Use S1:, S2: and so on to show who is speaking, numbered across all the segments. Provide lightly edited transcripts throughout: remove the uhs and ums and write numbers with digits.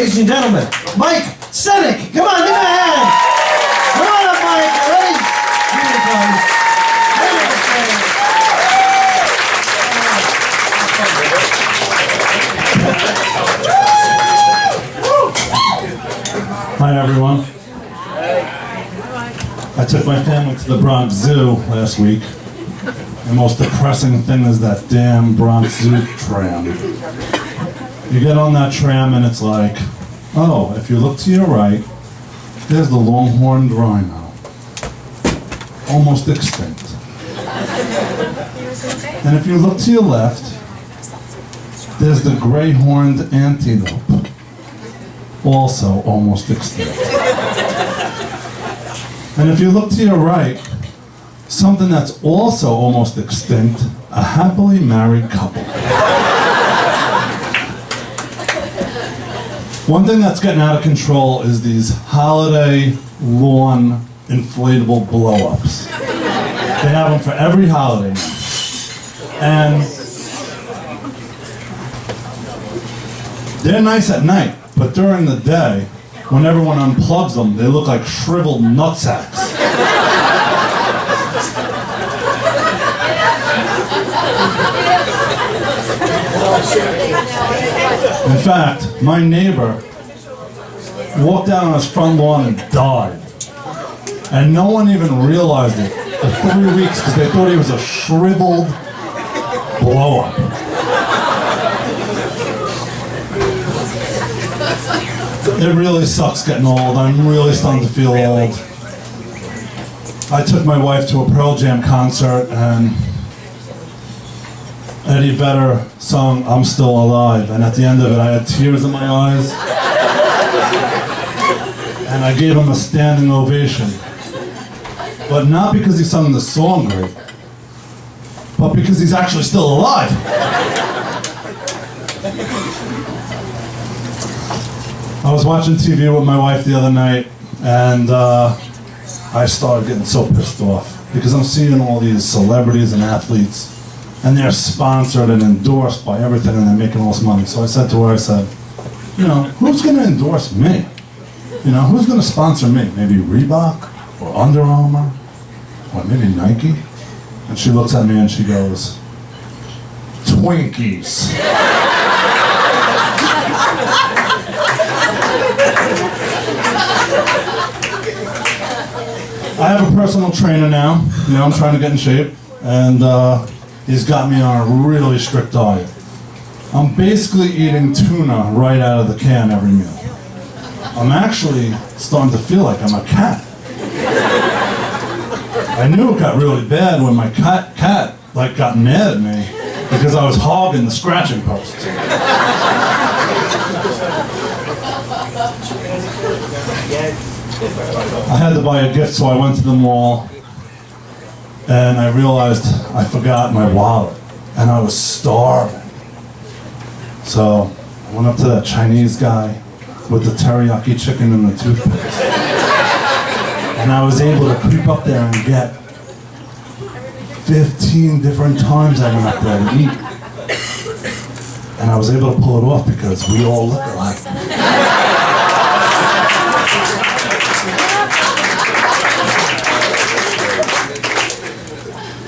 S1: ladies and gentlemen, Mike Steeneck. Come on, give me a hand. Come on up, Mike. You ready? Here he comes.
S2: Hi, everyone. I took my family to the Bronx Zoo last week. The most depressing thing is that damn Bronx Zoo tram. You get on that tram and it's like, oh, if you look to your right, there's the longhorned rhino, almost extinct. And if you look to your left, there's the gray-horned antelope, also almost extinct. And if you look to your right, something that's also almost extinct, a happily married couple. One thing that's getting out of control is these holiday lawn inflatable blow-ups. They have them for every holiday now. And they're nice at night, but during the day, when everyone unplugs them, they look like shriveled nut sacks. In fact, my neighbor walked out on his front lawn and died. And no one even realized it for 3 weeks because they thought he was a shriveled blow-up. It really sucks getting old. I'm really starting to feel old. I took my wife to a Pearl Jam concert and Eddie Vedder sung I'm Still Alive, and at the end of it I had tears in my eyes. And I gave him a standing ovation. But not because he sung the song great, but because he's actually still alive. I was watching TV with my wife the other night, and I started getting so pissed off because I'm seeing all these celebrities and athletes, and they're sponsored and endorsed by everything, and they're making all this money. So I said to her, I said, you know, who's going to endorse me? You know, who's going to sponsor me? Maybe Reebok or Under Armour or maybe Nike? And she looks at me and she goes, Twinkies. I have a personal trainer now. You know, I'm trying to get in shape, and he's got me on a really strict diet. I'm basically eating tuna right out of the can every meal. I'm actually starting to feel like I'm a cat. I knew it got really bad when my cat got mad at me because I was hogging the scratching post. I had to buy a gift, so I went to the mall, and I realized I forgot my wallet, and I was starving. So I went up to that Chinese guy with the teriyaki chicken and the toothpaste, and I was able to creep up there and get 15 different times I went up there to eat. And I was able to pull it off because we all look alike.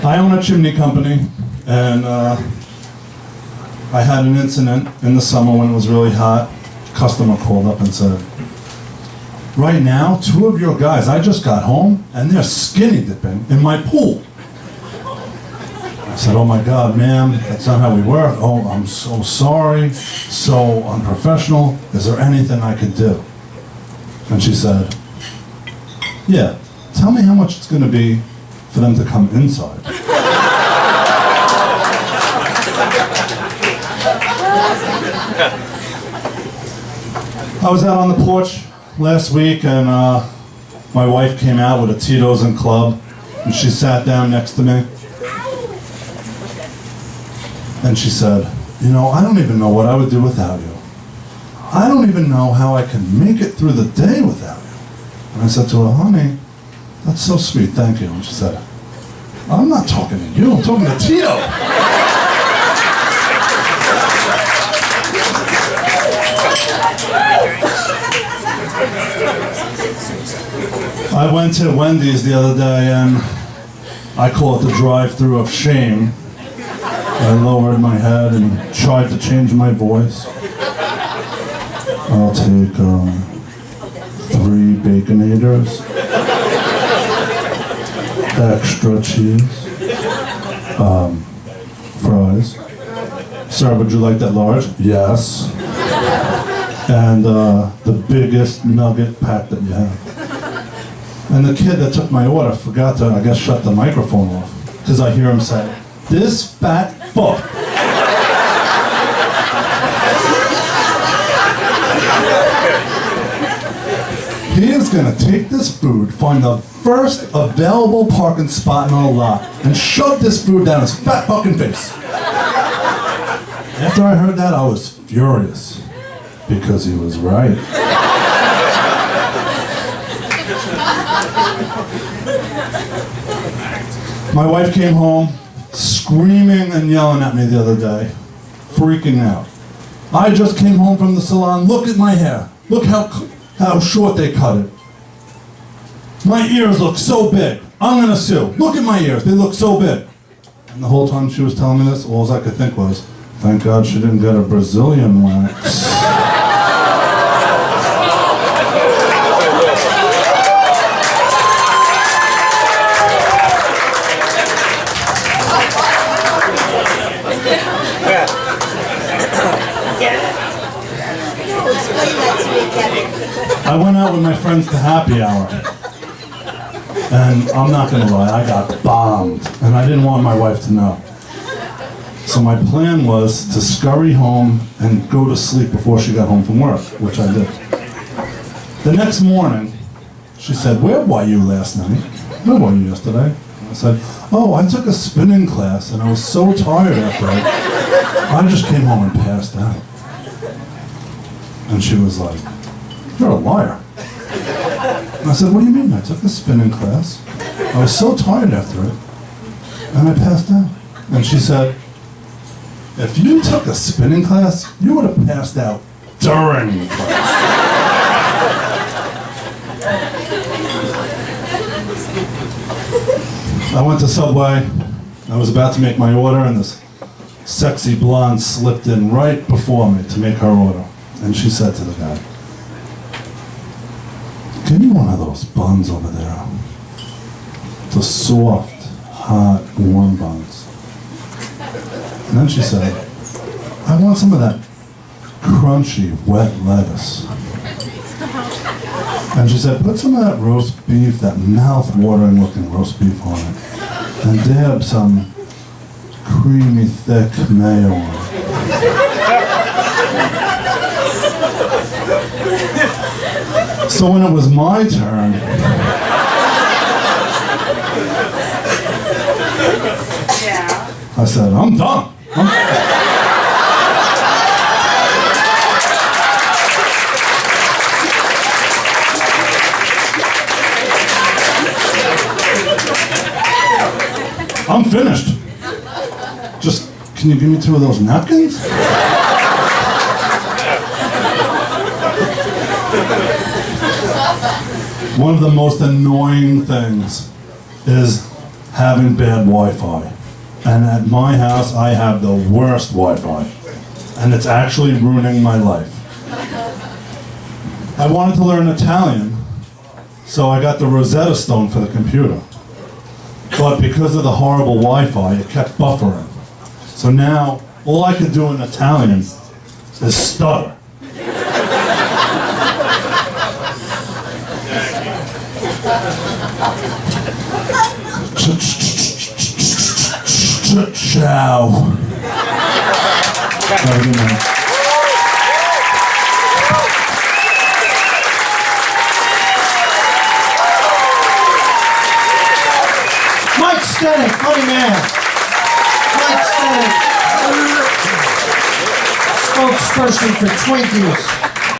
S2: I own a chimney company, and I had an incident in the summer when it was really hot. A customer called up and said, right now, 2 of your guys, I just got home, and they're skinny dipping in my pool. I said, oh my God, ma'am, that's not how we work. Oh, I'm so sorry, so unprofessional. Is there anything I could do? And she said, yeah, tell me how much it's going to be for them to come inside. I was out on the porch last week, and my wife came out with a Tito's and club, and she sat down next to me. And she said, you know, I don't even know what I would do without you. I don't even know how I can make it through the day without you. And I said to her, honey, that's so sweet, thank you. And she said, I'm not talking to you, I'm talking to Tito. I went to Wendys the other day and I call it the drive-thru of shame. I lowered my head and tried to change my voice. I'll take 3 Baconators, extra cheese, fries. Sir, would you like that large? Yes. And the biggest nugget pack that you have. And the kid that took my order forgot to, I guess, shut the microphone off. Because I hear him say, "This fat fuck." He is gonna take this food, find the first available parking spot in our lot, and shove this food down his fat fucking face. After I heard that, I was furious. Because he was right. My wife came home screaming and yelling at me the other day, freaking out. I just came home from the salon. Look at my hair. Look how short they cut it. My ears look so big. I'm gonna sue. Look at my ears. They look so big. And the whole time she was telling me this, all I could think was, thank God she didn't get a Brazilian wax. I went out with my friends to happy hour, and I'm not gonna lie, I got bombed, and I didn't want my wife to know. So my plan was to scurry home and go to sleep before she got home from work, which I did. The next morning, she said, "Where were you last night? Where were you yesterday?" I said, "Oh, I took a spinning class, and I was so tired after it, I just came home and passed out." And she was like, "You're a liar." And I said, "What do you mean? I took a spinning class. I was so tired after it, and I passed out." And she said, "If you took a spinning class, you would have passed out during the class." I went to Subway. I was about to make my order, and this sexy blonde slipped in right before me to make her order. And she said to the guy, "Give me one of those buns over there. The soft, hot, warm buns." And then she said, "I want some of that crunchy, wet lettuce." And she said, "Put some of that roast beef, that mouth-watering looking roast beef on it. And dab some creamy, thick mayo on it." So when it was my turn, I said, "I'm done." I'm finished. Just, can you give me 2 of those napkins? One of the most annoying things is having bad Wi-Fi. And at my house, I have the worst Wi-Fi. And it's actually ruining my life. I wanted to learn Italian, so I got the Rosetta Stone for the computer. But because of the horrible Wi-Fi, it kept buffering. So now, all I could do in Italian is stutter. Ciao. Have a good night.
S1: Mike Steeneck, funny man. Mike Steeneck, spokesperson for Twinkies.